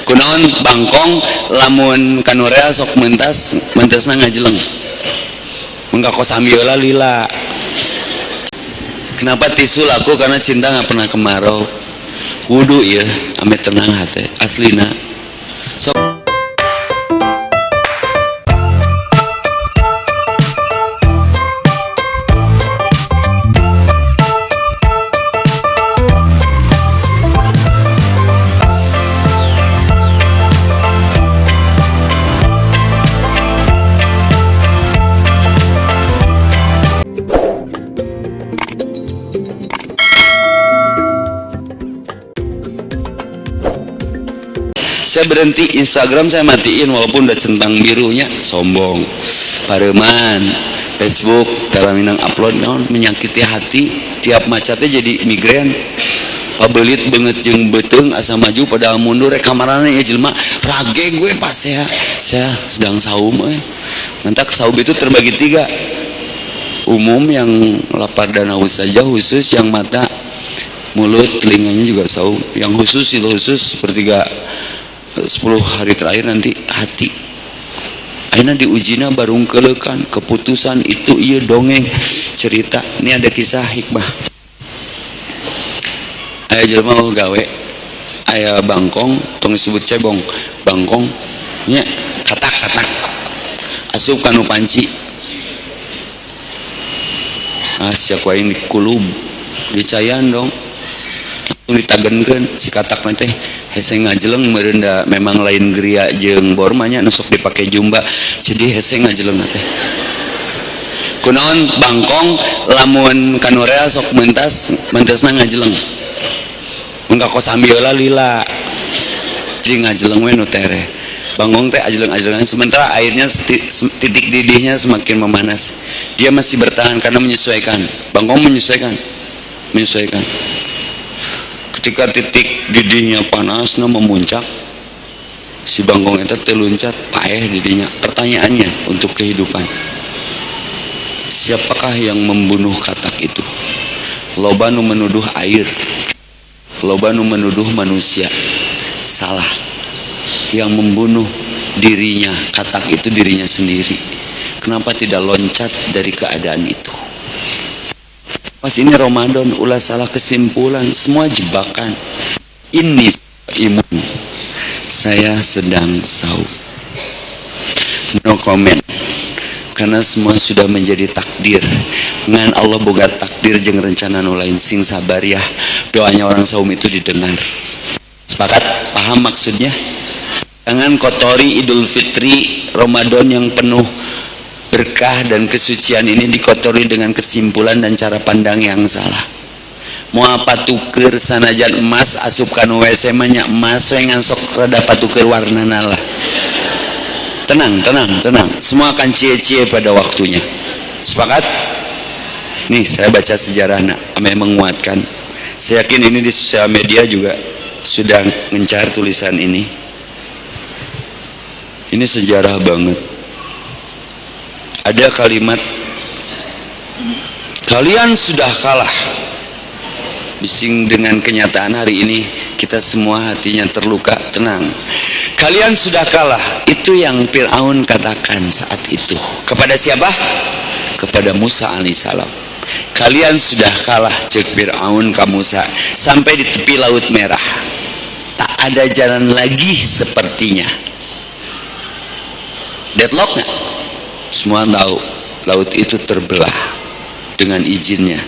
kunaon bangkong lamun kanurea sok mentasna ngajeleng enggak kos ambiola lila. Kenapa tisu laku? Karena cinta nggak pernah kemarau. Wudu ya ame tenang hati aslina sok. Saya berhenti Instagram, saya matiin walaupun udah centang birunya, sombong. Pareman, Facebook, taraminang upload non menyakiti hati, tiap macetnya jadi migrain. Pabelit banget jeung beteng asa maju padahal mundur kamarana ya jelema rage gue pas saya sedang saum Mantak saum itu terbagi 3. Umum yang lapar dan haus saja, khusus yang mata, mulut, telinganya juga saum. Yang khusus itu khusus sepertiga 10 hari terakhir nanti hati. Aina diujina barung kelekan keputusan itu iya dongeng cerita. Ini ada kisah hikmah. Aya jelema gawe aya bangkong tong disebut cebong bangkong nya katak asup kanu panci sia kuaing dikulub dicayan dong ditagenkeun si katak teh hese ngajeleng meurenda memang lain geria jeung bormanya nusuk dipake jumba jadi hese ngajeleng teh kunaon bangkong lamun kanurea sok mentasna ngajeleng enggak kos ambiola lila jadi ngajeleng we nu tere bangkong teh ajeleng-ajelengan sementara airnya titik didihnya semakin memanas dia masih bertahan karena menyesuaikan bangkong menyesuaikan ketika titik didihnya panas memuncak si bangkong itu teluncat paeh didihnya. Pertanyaannya untuk kehidupan, siapakah yang membunuh katak itu? Loba nu menuduh air, loba nu menuduh manusia. Salah. Yang membunuh dirinya katak itu dirinya sendiri. Kenapa tidak loncat dari keadaan itu? Pas ini Ramadan ulah salah kesimpulan, semua jebakan. Ini imun, saya sedang saum. No comment, karena semua sudah menjadi takdir. Ngan Allah boga takdir jeung rencana nu lain, sing sabar ya. Doanya orang saum itu didengar. Sepakat? Paham maksudnya? Jangan kotori Idul Fitri Ramadan yang penuh berkah dan kesucian ini dikotori dengan kesimpulan dan cara pandang yang salah. Mau apa tuker sanajan emas asup kanu WC nya emas we ngansok rada patuker warnana lah. Tenang. Semua akan cie-cie pada waktunya. Sepakat? Nih saya baca sejarahnya, ame menguatkan. Saya yakin ini di sosial media juga sudah ngencar tulisan ini. Ini sejarah banget. Ada kalimat, kalian sudah kalah. Bising dengan kenyataan hari ini, kita semua hatinya terluka. Tenang, kalian sudah kalah. Itu yang Fir'aun katakan saat itu. Kepada siapa? Kepada Musa alaihissalam. Kalian sudah kalah, cek Fir'aun ka Musa, sampai di tepi Laut Merah. Tak ada jalan lagi sepertinya. Deadlock nggak? Semua tahu laut itu terbelah dengan izinnya.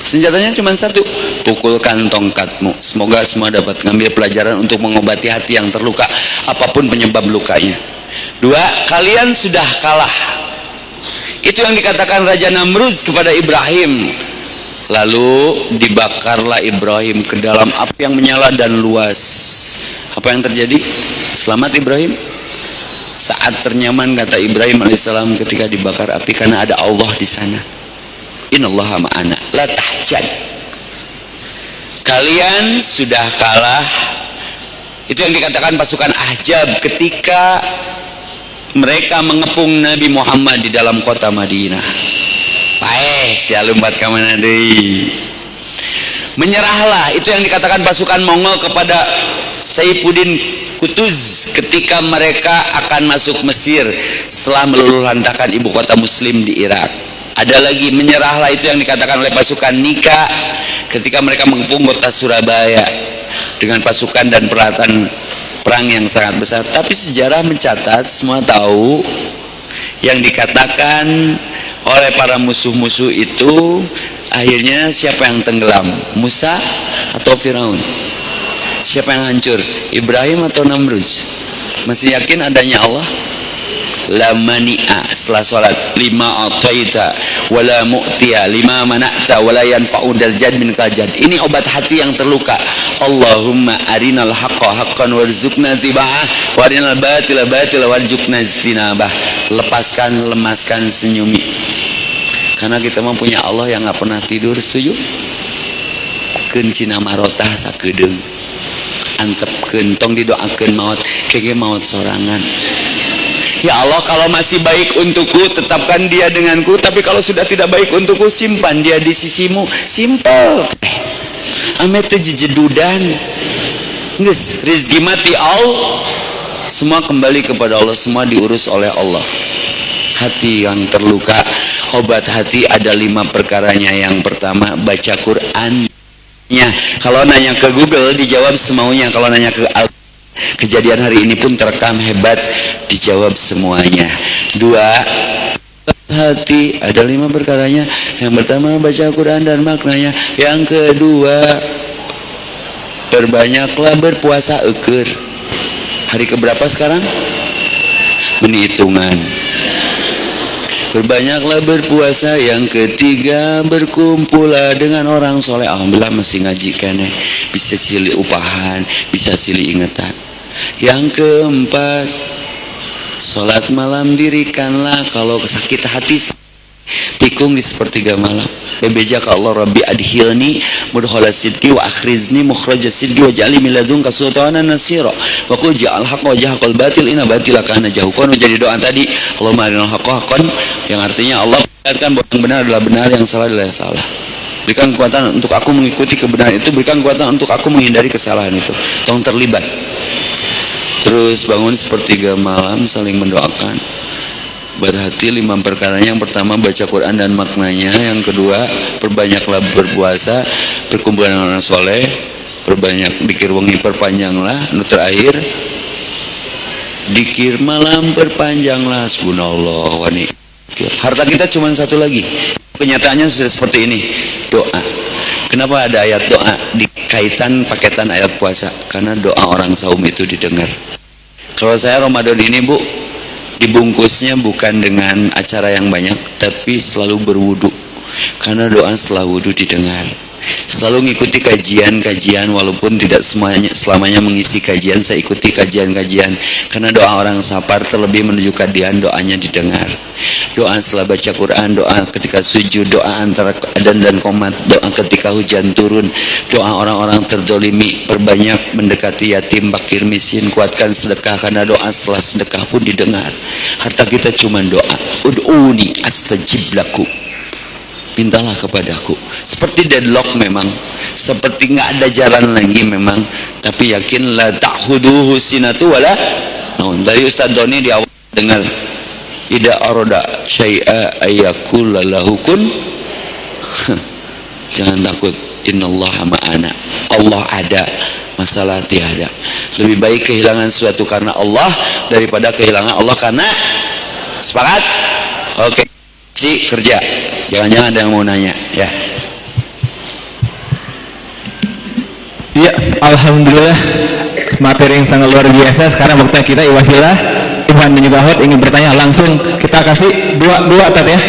Senjatanya cuma satu, pukulkan tongkatmu. Semoga semua dapat ngambil pelajaran untuk mengobati hati yang terluka, apapun penyebab lukanya. 2, kalian sudah kalah. Itu yang dikatakan Raja Namrud kepada Ibrahim. Lalu dibakarlah Ibrahim ke dalam api yang menyala dan luas. Apa yang terjadi? Selamat Ibrahim. Saat ternyaman kata Ibrahim alaihissalam ketika dibakar api, karena ada Allah di sana. Innallaha ma'ana la tahzan. Kalian sudah kalah. Itu yang dikatakan pasukan Ahzab ketika mereka mengepung Nabi Muhammad di dalam kota Madinah. Paeh sia lumpat ka mana deui. Menyerahlah, itu yang dikatakan pasukan Mongol kepada Saifuddin Kutuz ketika mereka akan masuk Mesir setelah meluluhlantahkan ibu kota muslim di Irak. Ada lagi menyerahlah, itu yang dikatakan oleh pasukan Nika ketika mereka mengepung kota Surabaya dengan pasukan dan peralatan perang yang sangat besar. Tapi sejarah mencatat, semua tahu yang dikatakan oleh para musuh-musuh itu akhirnya siapa yang tenggelam? Musa atau Firaun? Siapa yang hancur? Ibrahim atau Namrud? Masih yakin adanya Allah? La mani'a setelah sholat lima ataita wala mu'tiya lima mana'ta wala yanfa'u dal jad min kajad. Ini obat hati yang terluka. Allahumma arinal haqqa haqqan warzuqna tiba'ah wa arinal batila batila warzuqna istinabah. Lepaskan, lemaskan, senyumi, karena kita mah punya Allah yang gak pernah tidur. Setuju? Kencina marotah sakedeung antepkeun tong didoakeun maut kege maut sorangan. Ya Allah, kalau masih baik untukku, tetapkan dia denganku. Tapi kalau sudah tidak baik untukku, simpan dia di sisimu. Simple. Ame teu jejedudan. Geus rezeki mati Allah. Semua kembali kepada Allah, semua diurus oleh Allah. Hati yang terluka, obat hati ada 5 perkaranya. Yang pertama, baca Quran. Kalau nanya ke Google dijawab semaunya. Kalau nanya ke kejadian hari ini pun terekam hebat, dijawab semuanya. 2, hati ada 5 perkaranya. Yang pertama baca Quran dan maknanya. Yang kedua, perbanyaklah berpuasa eker. Hari keberapa sekarang? Menitungan. Perbanyaklah berpuasa. Yang ketiga, berkumpullah dengan orang soleh. Alhamdulillah masih ngaji kene, bisa silih upahan, bisa silih ingetan. Yang keempat, sholat malam dirikanlah. Kalau sakit hati, tikung di sepertiga malam. Bebejak Allah Rabbi adhilni mudkhala sidqi wa akhrizni mukhraja sidqi wa ja'alni min ladunka sultanan nasira wa qul ja'al haqqa wa jahaqal batil inna batila kana jahuqan. Jadi doa tadi Allahumma arinal haqqa haqqan, yang artinya Allah perlihatkan bahwa yang benar adalah benar, yang salah adalah salah. Berikan kekuatan untuk aku mengikuti kebenaran itu, berikan kekuatan untuk aku menghindari kesalahan itu. Tolong terlibat. Terus bangun sepertiga malam saling mendoakan. Berhati 5 perkaranya. Yang pertama baca Quran dan maknanya. Yang kedua, perbanyaklah berpuasa, berkumpul dengan orang soleh, perbanyak dikir wengi, perpanjanglah. Yang terakhir, dikir malam perpanjanglah. Subhanallah wa ni'mal. Harta kita cuma satu lagi. Kenyataannya sudah seperti ini. Doa. Kenapa ada ayat doa dikaitan paketan ayat puasa? Karena doa orang saum itu didengar. Kalau saya Ramadan ini, Bu, dibungkusnya bukan dengan acara yang banyak, tapi selalu berwudu. Karena doa setelah wudu didengar. Selalu ngikuti kajian-kajian, walaupun tidak selamanya mengisi kajian, saya ikuti kajian-kajian. Karena doa orang safar terlebih menuju kadian, doanya didengar. Doa setelah baca Quran, doa ketika sujud, doa antara adzan dan qomat, doa ketika hujan turun, doa orang-orang terzolimi, perbanyak mendekati yatim, fakir, miskin, kuatkan sedekah. Karena doa setelah sedekah pun didengar. Harta kita cuma doa. Ud'uni astajib lakum. Mintalah kepadaku. Seperti deadlock memang, seperti nggak ada jalan lagi memang, tapi yakin la ta'khuduhu sinatu wala naum. Dari Ustaz Doni di awal dengar ida arada syai'a ayyakul lahu kun. Jangan takut, innallaha ma'ana. Allah ada, masalah tiada. Lebih baik kehilangan sesuatu karena Allah daripada kehilangan Allah karena. Sepakat? Oke. Si kerja. Jangan-jangan ada yang mau nanya, ya. Ya, alhamdulillah materi yang sangat luar biasa. Sekarang waktunya kita iwahillah Iwan dan juga Hot ingin bertanya langsung. Kita kasih dua Tat ya.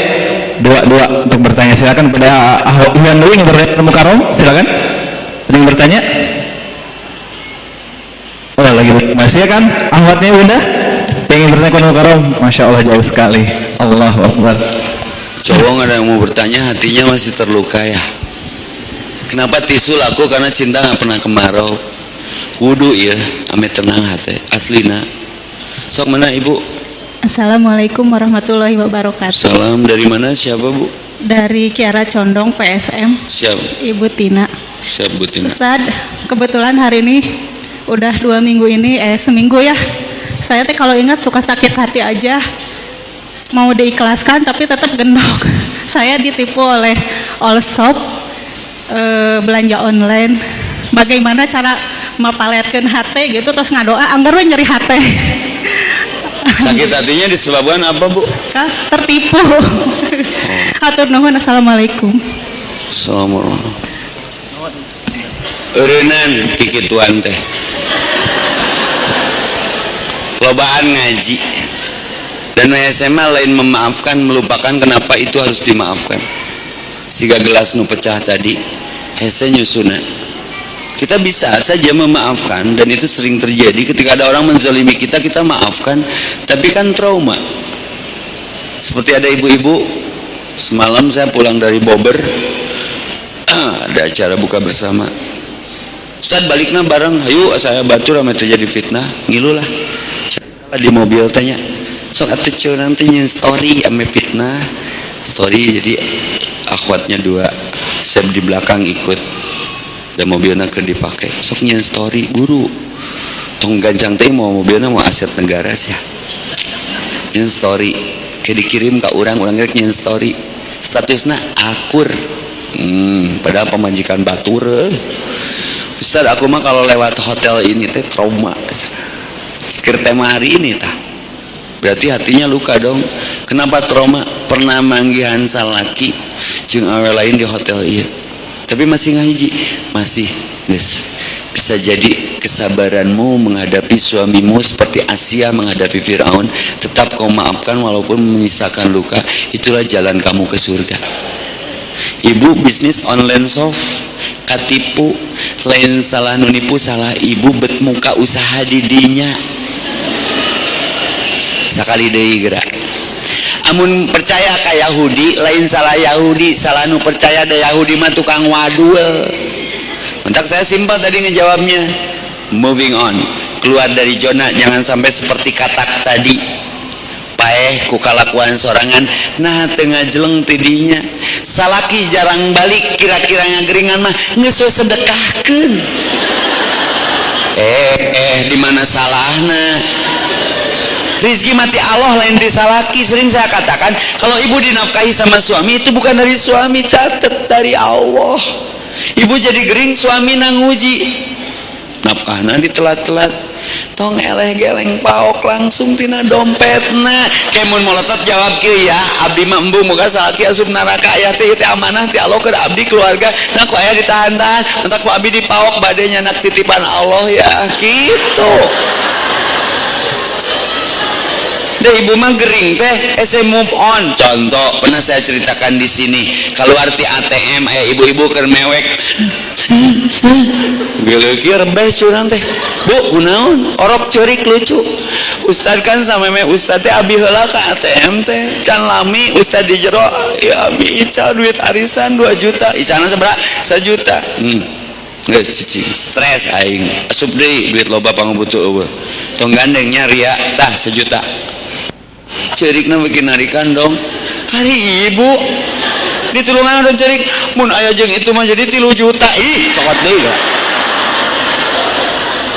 Dua untuk bertanya. Silakan pada Iwan dulu ingin bertanya Mukarrom, silakan. Ada yang bertanya? Oh, lagi masih ya kan? Ahwatnya Bunda ingin bertanya ke Mukarrom. Masya Allah jauh sekali. Allahu Akbar. Cowok ada yang mau bertanya, hatinya masih terluka ya. Kenapa tisu laku? Karena cinta gak pernah kemarau. Wudu ya, ame tenang hati. Aslina. Sok mana ibu? Assalamualaikum warahmatullahi wabarakatuh. Salam, dari mana? Siapa bu? Dari Kiara Condong PSM. Siap. Ibu Tina. Siap Bu Tina. Ustadz, kebetulan hari ini udah 2 minggu ini, seminggu ya. Saya teh kalau ingat suka sakit hati aja. Mau diikhlaskan tapi tetap gendong. Saya ditipu oleh all shop, belanja online. Bagaimana cara mapaletkeun hate gitu terus ngadoa anggar we nyeri hate. Sakit hatinya disebabkan apa, Bu? Tertipu. Hatur nuhun. Assalamualaikum. Assalamualaikum. Eureunnan kikituan teh. Lobaan ngaji. Dan SMA lain memaafkan, melupakan, kenapa itu harus dimaafkan? Siga gelas nu pecah tadi, hese nyusuna. Kita bisa saja memaafkan, dan itu sering terjadi ketika ada orang menzalimi kita, kita maafkan, tapi kan trauma. Seperti ada ibu-ibu, semalam saya pulang dari Bogor, ada acara buka bersama. Ustaz baliknya bareng, ayo saya batur sama terjadi fitnah, ngilulah. Di mobil tanya, sok atuh curang teh nyeun story ame fitnah. Story jadi akhwatnya 2, saya di belakang ikut. Dan mobilnya keur dipake. Sok nyeun story guru. Tong gancang teh mau mobilnya mau aset negara sih. Nyeun story. Kayak dikirim ke urang rek nyeun story. Statusna akur. Padahal pemajikan batur. Ustaz aku mah kalau lewat hotel ini teh trauma. Keur tema hari ini tah. Berarti hatinya luka dong. Kenapa trauma? Pernah manggihan salaki jeung awe lain di hotel ieu. Tapi masih ngahiji, masih guys. Bisa jadi kesabaranmu menghadapi suamimu seperti Asia menghadapi Firaun, tetap kau maafkan walaupun menyisakan luka. Itulah jalan kamu ke surga. Ibu bisnis online shop, katipu, lain salah nunipu salah ibu bet muka usaha didinya. Sakali deui gerak. Amun percaya ka Yahudi lain salah Yahudi, salah nu percaya da Yahudi mah tukang wadul. Mentak saya simpel tadi ngejawabnya. Moving on, keluar dari zona, jangan sampai seperti katak tadi. Paeh ku kalakuan sorangan, nah tengah jeleng tidinya. Salaki jarang balik, kira-kira ngageringan mah geus we sedekahkeun. Di mana salahna? Rizki mati Allah lain di salaki. Sering saya katakan kalau ibu dinafkahi sama suami itu bukan dari suami, catet dari Allah. Ibu jadi gering, suami nanguji nafkahna ditelat-telat, tong eleh geleng paok langsung tina dompetna. Kemun molotot jawab kieu ya, abdi mah embung muga salaki asup neraka aya teh amanah ti Allah keur abdi keluarga. Nah ku aya ditahan-tahan, entar ku abdi dipaok bade nyanak titipan Allah ya gitu. Ibu mah gering teh, saya move on. Contoh pernah saya ceritakan di sini. Kalau arti ATM, ibu-ibu keur mewek, gila-gila rebeh curang teh. Bu, kunaon? Orok cerik lucu. Ustad kan sama ustad teh abi heula ka ATM teh, can lami ustad di jero, ya abi ica duit arisan 2 juta. Icana sabaraha? 1 juta. Geus cicing, stres aing. Asup deui duit loba pangabutuh eueuh. Tong gandeng ria tah 1 juta. Cerikna bikin narikan dong. Hari ibu ditulungan udah cerik mun aya jeung itu mah jadi 3 juta. Ih cokot deui gak?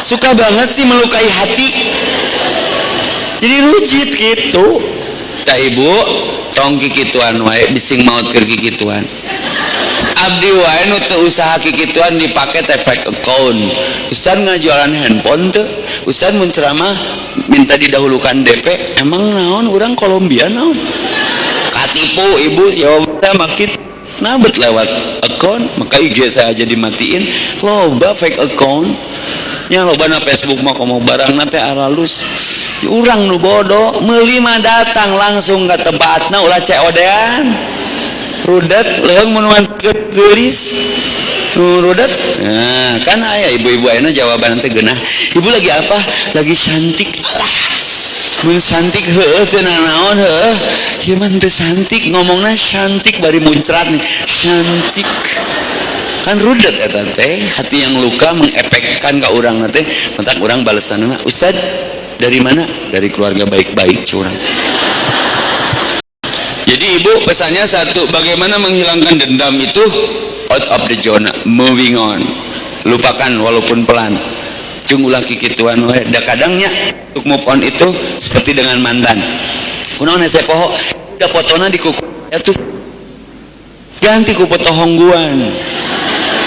Suka banget sih melukai hati. Jadi rujit gitu. Tah ibu tong kikituan wae bising maot keur kikituan. Abdi wae nu teu usaha kikituan dipake teh fake account. Ustaz ngajualan handphone teu. Ustaz mun ceramah minta didahulukan DP. Emang naon urang Kolombia naon? Katipu ibu jawabnya makin nabet lewat account, maka IG saya aja dimatiin. Loba fake account. Nya loba na Facebook mah komo barang teh aralus. Urang nu bodoh meuli mah datang langsung ka tempatna ulah COD-an. Rudet leung mun geulis rudet. Nah kan aya ibu-ibu ayeuna jawaban teh geunah. Ibu lagi apa? Lagi cantik. Alah mun cantik heueuh teu naon heueuh. Ieu mah teu cantik, ngomongna cantik bari muncrat nih. Cantik kan rudet eta teh. Hati yang luka mengefekkan ka urang teh. Mentak urang balesanna, Ustaz dari mana? Dari keluarga baik-baik curang. Jadi ibu pesannya satu, bagaimana menghilangkan dendam itu out of the zona, moving on, lupakan walaupun pelan. Cung ulah kikituan we. Da kadangnya untuk move on itu seperti dengan mantan. Kunaon saya poho da fotona di kuku atuh ganti ku foto hongguan.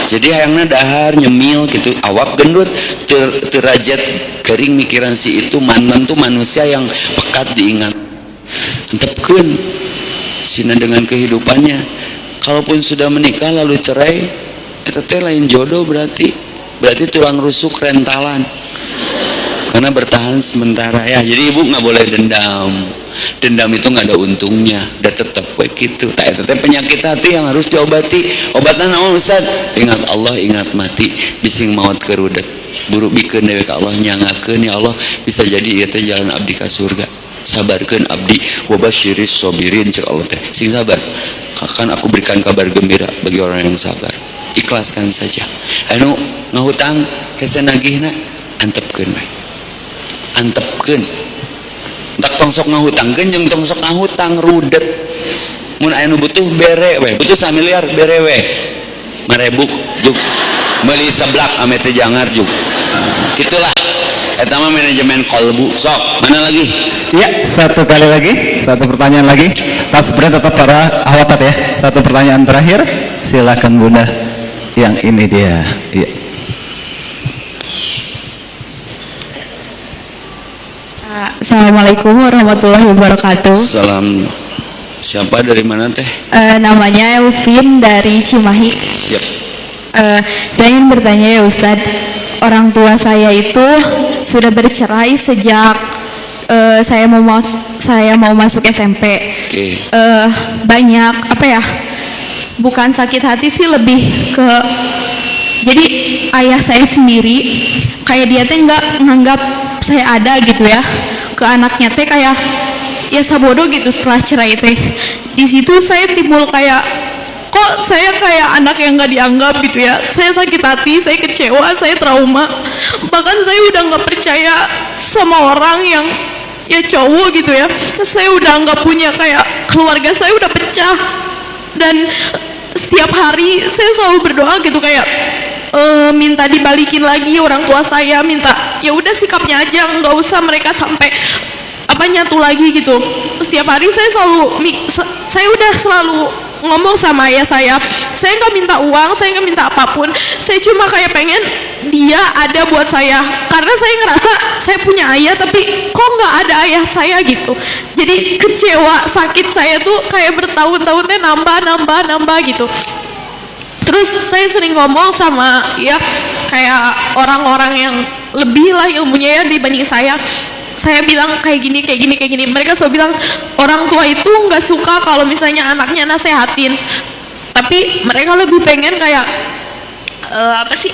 Jadi hayangna dahar nyemil gitu, awak gendut, terajat kering mikiran si itu. Mantan tuh manusia yang pekat diingat. Entepkeun sina dengan kehidupannya. Kalaupun sudah menikah lalu cerai, eta teh lain jodoh berarti tulang rusuk rentalan. Karena bertahan sementara ya. Jadi ibu nggak boleh dendam. Dendam itu nggak ada untungnya. Udah tetap begitu. Tak itu penyakit hati yang harus diobati. Obatnya naon Ustaz? Ingat Allah, ingat mati. Bising maut kerudet. Buru bikeun dewe ka Allah, nyangakeun ya Allah bisa jadi ieu teh jalan abdi ka surga. Sabarkeun abdi wa basyiris sabirin cek Allah teh. Sing sabar. Akan aku berikan kabar gembira bagi orang yang sabar. Ikhlaskan saja. Anu ngahutang hese nagihna antepkeun bae. Antepkeun tak tongsok ngahutangkeun jeung tongsok ngahutang rudet. Mun aya nu butuh bere we, butuh 1 miliar bere we. 1000 juk meuli seblak ame teh jangar juk. Gitulah eta mah manajemen kolbu. Sok, mana lagi? Ya, satu kali lagi, satu pertanyaan lagi. Tas berat tetap para awatat ya. Satu pertanyaan terakhir, silakan Bunda. Yang ini dia. Iya. Assalamualaikum warahmatullahi wabarakatuh. Salam. Siapa dari mana teh? Namanya Elvin dari Cimahi. Siap. Saya ingin bertanya ya Ustadz, orang tua saya itu sudah bercerai sejak saya mau masuk SMP. Oke. Banyak apa ya? Bukan sakit hati sih, lebih ke jadi ayah saya sendiri kayak dia teh nggak nganggap saya ada gitu ya, ke anaknya teh kayak ya sabodo gitu. Setelah cerai teh di situ saya timbul kayak kok saya kayak anak yang nggak dianggap gitu ya. Saya sakit hati, saya kecewa, saya trauma, bahkan saya udah nggak percaya sama orang yang ya cowok gitu ya. Saya udah nggak punya, kayak keluarga saya udah pecah. Dan setiap hari saya selalu berdoa gitu kayak minta dibalikin lagi orang tua saya, minta ya udah sikapnya aja, nggak usah mereka sampai apa nyatu lagi gitu. Setiap hari saya udah selalu ngomong sama ayah saya nggak minta uang, saya nggak minta apapun, saya cuma kayak pengen dia ada buat saya, karena saya ngerasa saya punya ayah tapi kok nggak ada ayah saya gitu. Jadi kecewa, sakit saya tuh kayak bertahun-tahunnya nambah gitu. Terus saya sering ngomong sama ya kayak orang-orang yang lebih lah ilmunya ya dibanding saya. Saya bilang kayak gini. Mereka selalu bilang orang tua itu nggak suka kalau misalnya anaknya nasehatin. Tapi mereka lebih pengen kayak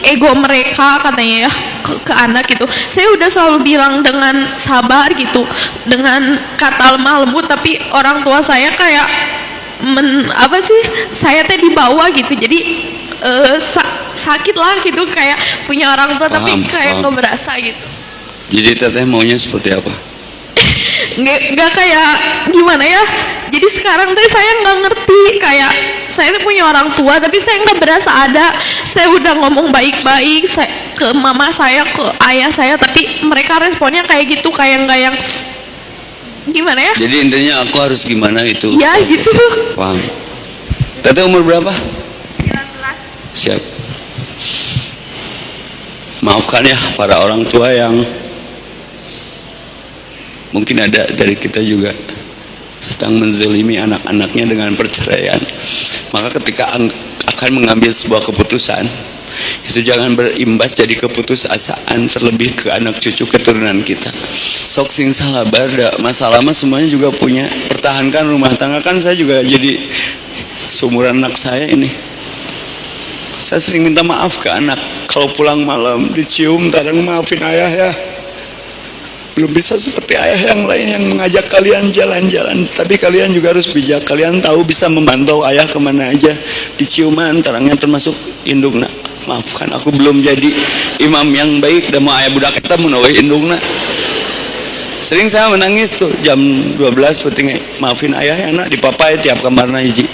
ego mereka katanya ya ke anak gitu. Saya udah selalu bilang dengan sabar gitu, dengan kata lemah lembut, tapi orang tua saya kayak saya teh dibawa gitu. Jadi sakit lah gitu, kayak punya orang tua tapi kayak nggak berasa gitu. Jadi teteh maunya seperti apa? Nggak kayak gimana ya. Jadi sekarang teh saya nggak ngerti, kayak saya tuh punya orang tua tapi saya nggak berasa ada. Saya udah ngomong baik-baik ke mama saya, ke ayah saya, tapi mereka responnya kayak gitu, kayak nggak yang gimana ya. Jadi intinya aku harus gimana itu? Ya gitu. Paham. Teteh umur berapa? 19. Siap. Maafkan ya para orang tua yang mungkin ada dari kita juga sedang menzalimi anak-anaknya dengan perceraian. Maka ketika akan mengambil sebuah keputusan, itu jangan berimbas jadi keputusasaan terlebih ke anak cucu keturunan kita. Sok sing sabar, masalah mah semuanya juga punya. Pertahankan rumah tangga. Kan saya juga jadi seumuran anak saya ini. Saya sering minta maaf ke anak. Kalau pulang malam dicium, kadang maafin ayah ya. Belum bisa seperti ayah yang lain yang mengajak kalian jalan-jalan, tapi kalian juga harus bijak. Kalian tahu bisa memantau ayah kemana aja. Diciuman tarangnya termasuk indungna. Maafkan aku belum jadi imam yang baik, dan mau ayah budak kita menawi indungna. Sering saya menangis tuh jam 12 penting maafin ayah ya nak, di papai tiap kamarna hiji.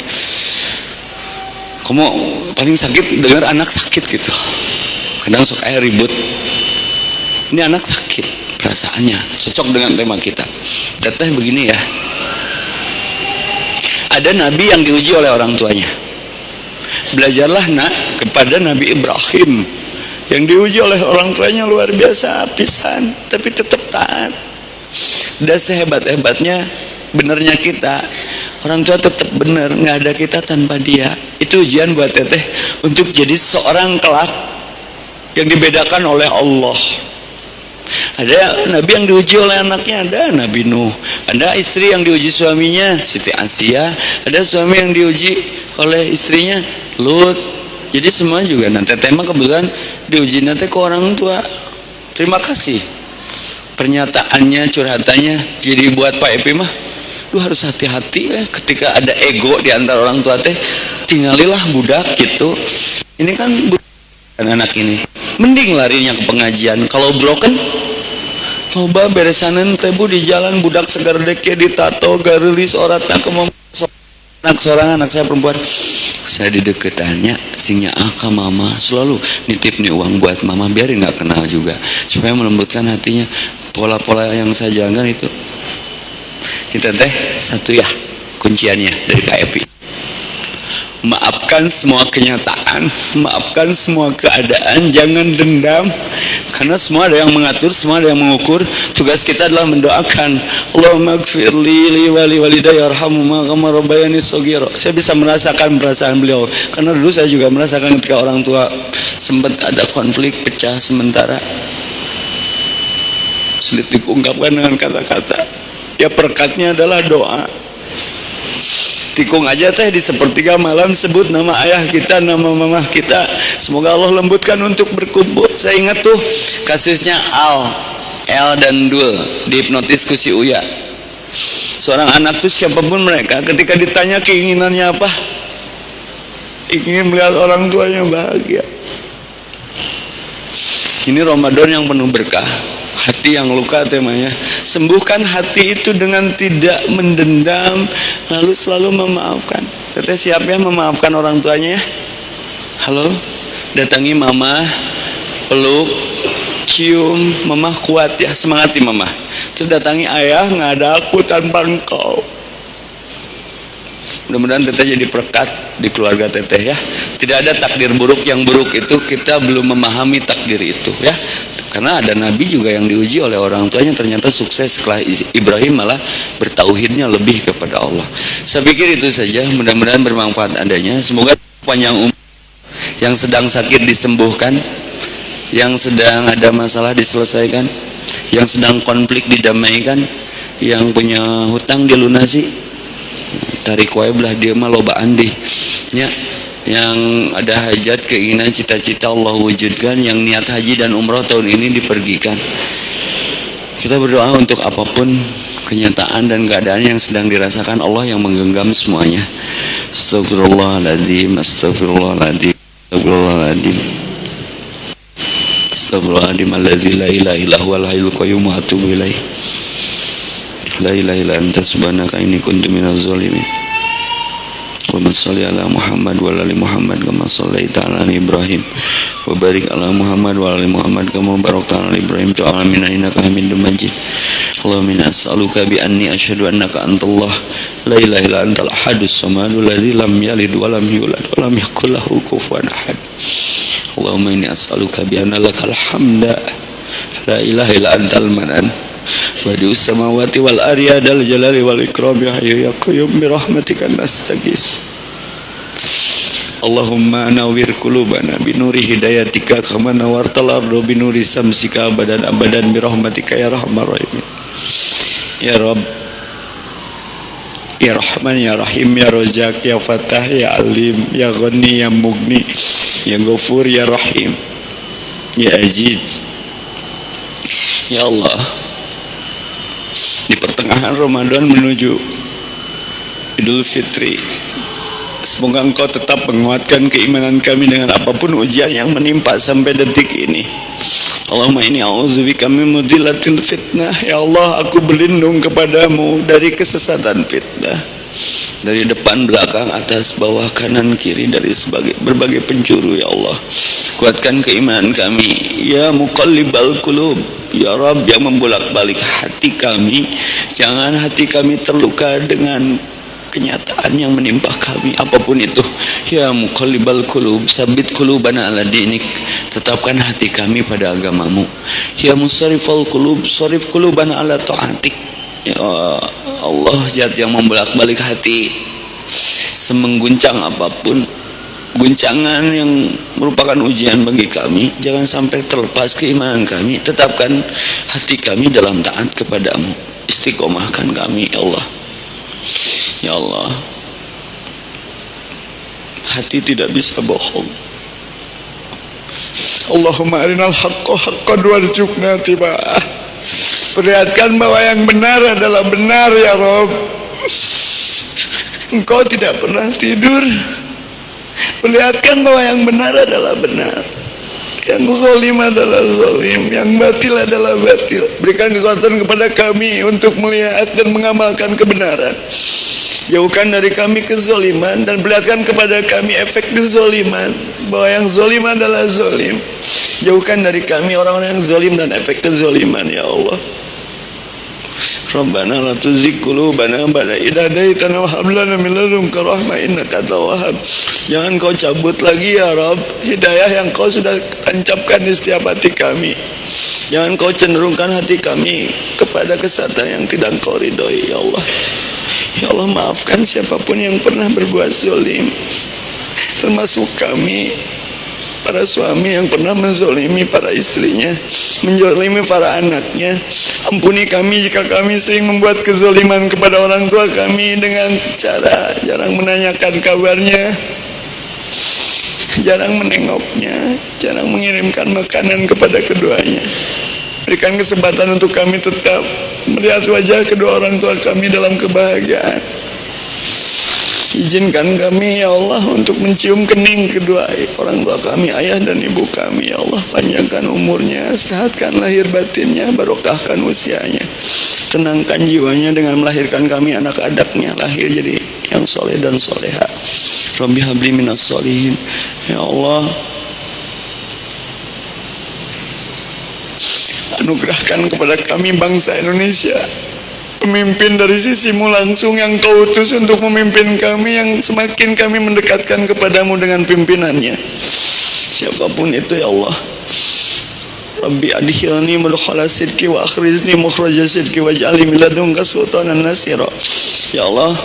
Kamu paling sakit dengar anak sakit gitu. Kadang sok ayah ribut. Ini anak sakit perasaannya, cocok dengan tema kita. Teteh begini ya, ada nabi yang diuji oleh orang tuanya. Belajarlah nak kepada Nabi Ibrahim yang diuji oleh orang tuanya luar biasa pisan, tapi tetap taat. Dan sehebat-hebatnya benernya kita, orang tua tetap bener, nggak ada kita tanpa dia. Itu ujian buat teteh untuk jadi seorang kelak yang dibedakan oleh Allah. Ada nabi yang diuji oleh anaknya, ada Nabi Nuh. Ada istri yang diuji suaminya, Siti Asia. Ada suami yang diuji oleh istrinya, Lut. Jadi semua juga nanti tema kebetulan diuji nanti ke orang tua. Terima kasih pernyataannya, curhatannya. Jadi buat Pak Epi mah, lu harus hati-hati ya ketika ada ego di antara orang tua teh. Tinggalilah budak gitu. Ini kan anak ini mending larinya ke pengajian. Kalau broken, coba beresanan tebu di jalan budak segar deke ditato garelis oratna ke anak seorang anak saya perempuan. Saya di deketannya singnya ka mama, selalu nitip nih uang buat mama, biarin nggak kenal juga supaya melembutkan hatinya. Pola-pola yang saya jalankan itu kita teh satu ya kunciannya dari KFI. Maafkan semua kenyataan, maafkan semua keadaan, jangan dendam, karena semua ada yang mengatur, semua ada yang mengukur. Tugas kita adalah mendoakan, Allahumma gfirli li wali walidayya warhamhuma kama rabbayani shaghira. Saya bisa merasakan perasaan beliau, karena dulu saya juga merasakan ketika orang tua sempat ada konflik, pecah sementara, sulit diungkapkan dengan kata-kata. Ya perekatnya adalah doa. Tikung aja teh di sepertiga malam sebut nama ayah kita, nama mama kita. Semoga Allah lembutkan untuk berkumpul. Saya ingat tuh kasusnya L dan Dul dihipnotis ku si Uya. Seorang anak tuh siapapun mereka, ketika ditanya keinginannya apa, ingin melihat orang tuanya bahagia. Ini Ramadan yang penuh berkah. Hati yang luka temanya. Sembuhkan hati itu dengan tidak mendendam, lalu selalu memaafkan. Teteh siap ya memaafkan orang tuanya ya? Halo, datangi mama, peluk, cium, mama kuat ya, semangati mama. Terus datangi ayah, nggak ada aku tanpa engkau. Mudah-mudahan teteh jadi perekat di keluarga teteh ya. Tidak ada takdir buruk, yang buruk itu kita belum memahami takdir itu ya. Karena ada nabi juga yang diuji oleh orang tuanya, ternyata sukses. Setelah Ibrahim malah bertauhidnya lebih kepada Allah. Saya pikir itu saja, mudah-mudahan bermanfaat adanya. Semoga panjang umur, yang sedang sakit disembuhkan, yang sedang ada masalah diselesaikan, yang sedang konflik didamaikan, yang punya hutang dilunasi, tarik wae belah dia mah lobaan deh nya. Yang ada hajat, keinginan, cita-cita Allah wujudkan. Yang niat haji dan umrah tahun ini dipergikan. Kita berdoa untuk apapun kenyataan dan keadaan yang sedang dirasakan, Allah yang menggenggam semuanya. Astagfirullahaladzim, astagfirullahaladzim, astagfirullahaladzim, astagfirullahaladzim, alladzi la ilaha illa huwal hayyul qayyum wa atubu ilaih. La ilaha illa anta subhanaka inni kuntu minaz zalimin. Allahumma shalli ala Muhammad wa ala ali Muhammad kama shallaita ala Ibrahim wa barik ala Muhammad wa ala ali Muhammad kama barakta ala Ibrahim fil alamin innaka Hamidum Majid. Allahumma inna as'aluka bi anni asyhadu annaka antallah la ilaha illa antal ahadus samadul ladzi lam yalid wa lam yulad wa lam yakul lahu kufuwan ahad. Allahumma inni as'aluka bi anna lakal hamda la ilaha illa antal manan Badius samawati wal arya dal jalali wal ikram ya hayyu ya qayyum bi rahmatika nastaghis. Allahumma nawwir qulubana bi nuri hidayatika kama nawartal arda bi nuri samsika abadan abadan bi rahmatika ya arhamar rahimin. Ya Rabb, ya Rahman ya Rahim ya Razzaq ya Fattah ya Alim ya Ghani ya Mughni ya Ghafur ya Rahim ya Aziz. Ya Allah, di pertengahan Ramadan menuju Idul Fitri, semoga Engkau tetap menguatkan keimanan kami dengan apapun ujian yang menimpa sampai detik ini. Allahumma inni a'udzubika min mudhillatil fitnah. Ya Allah, aku berlindung kepadamu dari kesesatan fitnah, dari depan, belakang, atas, bawah, kanan, kiri, dari berbagai penjuru. Ya Allah, kuatkan keimanan kami. Ya muqallibal qulub, Ya Rabb, yang membolak-balik hati kami, jangan hati kami terluka dengan kenyataan yang menimpa kami apapun itu. Ya muqallibal qulub, sabbit qulubana ala dinik, tetapkan hati kami pada agamamu. Ya musarrifal qulub, sarif qulubana ala taatik. Ya Allah, zat yang membolak-balik hati, semengguncang apapun guncangan yang merupakan ujian bagi kami, jangan sampai terlepas keimanan kami. Tetapkan hati kami dalam taat kepadamu, istiqomahkan kami ya Allah. Ya Allah, hati tidak bisa bohong. Allahumma arinal haqqa haqqan warzuqna tiba'ah. Perlihatkan bahwa yang benar adalah benar ya Rabb. Engkau tidak pernah tidur. Perlihatkan bahwa yang benar adalah benar, yang zalim adalah zalim, yang batil adalah batil. Berikan kekuatan kepada kami untuk melihat dan mengamalkan kebenaran. Jauhkan dari kami kezaliman dan perlihatkan kepada kami efek kezaliman, bahwa yang zalim adalah zalim. Jauhkan dari kami orang-orang yang zalim dan efek kezaliman ya Allah. Rabbana la tuzigh qulubana ba'da idh hadaitana wa hab lana min ladunka rahmah innaka antal wahhab. Jangan kau cabut lagi ya Rabb hidayah yang kau sudah tancapkan di setiap hati kami. Jangan kau cenderungkan hati kami kepada kesatuan yang tidak kau ridhoi ya Allah. Ya Allah, maafkan siapapun yang pernah berbuat zalim, termasuk kami, para suami yang pernah menzolimi para istrinya, menzolimi para anaknya. Ampuni kami jika kami sering membuat kezoliman kepada orang tua kami dengan cara jarang menanyakan kabarnya, jarang menengoknya, jarang mengirimkan makanan kepada keduanya. Berikan kesempatan untuk kami tetap melihat wajah kedua orang tua kami dalam kebahagiaan. Izinkan kami ya Allah untuk mencium kening kedua orang tua kami, ayah dan ibu kami ya Allah. Panjangkan umurnya, sehatkan lahir batinnya, barokahkan usianya, tenangkan jiwanya dengan melahirkan kami anak-anaknya lahir jadi yang soleh dan soleha. Rabbi habli minas solihin. Ya Allah, anugerahkan kepada kami bangsa Indonesia pemimpin dari sisimu langsung yang kau utus untuk memimpin kami, yang semakin kami mendekatkan kepadamu dengan pimpinannya, siapapun itu ya Allah. Rabbi adkhilni mudkhala sidqi wa akhrizni mukhraja sidqi waj'alni min ladunka sultanan nasira. Ya Allah,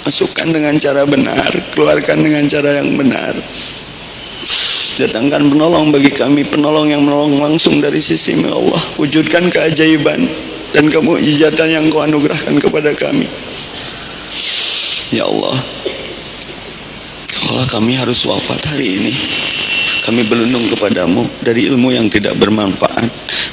masukkan dengan cara benar, keluarkan dengan cara yang benar. Datangkan penolong bagi kami, penolong yang menolong langsung dari sisimu ya Allah. Wujudkan keajaiban dan kemukjizatan yang kau anugerahkan kepada kami ya Allah. Allah, kami harus wafat hari ini. Kami berlindung kepadamu dari ilmu yang tidak bermanfaat,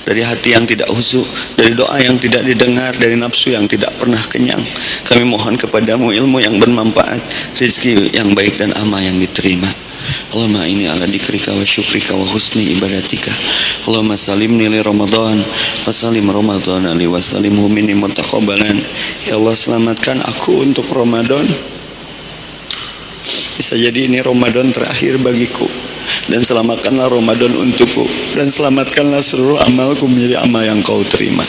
dari hati yang tidak khusyuk, dari doa yang tidak didengar, dari nafsu yang tidak pernah kenyang. Kami mohon kepadamu ilmu yang bermanfaat, rezeki yang baik dan amal yang diterima. Allahumma ini ala dikrika wa syukrika wa husni ibadatika. Allahumma salimni li Ramadan wa salim Ramadan li wa salimhu minni mutaqabbalan. Ya Allah, selamatkan aku untuk Ramadan. Bisa jadi ini Ramadan terakhir bagiku, dan selamatkanlah Ramadan untukku, dan selamatkanlah seluruh amalku menjadi amal yang kau terima.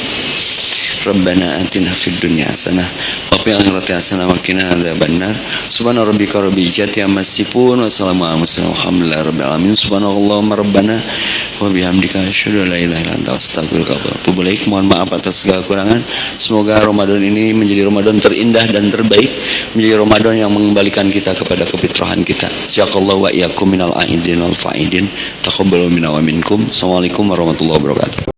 Rabbana atina fid dunya hasanah wa fil akhirati hasanah wa qina adzabannar. Subhana rabbika rabbil izzati amma yasifun wa salamun alal mursalin walhamdulillahi rabbil alamin. Subhanallahumma rabbana wa bihamdika asyhadu an la ilaha illa anta astaghfiruka wa atubu ilaik. Mohon maaf atas segala kekurangan. Semoga Ramadan ini menjadi Ramadan terindah dan terbaik, menjadi Ramadan yang mengembalikan kita kepada kefitrahan kita. Jazakallahu wa iyyakum minal aidin wal faidin. Taqabbalu minna wa minkum. Assalamualaikum warahmatullahi wabarakatuh.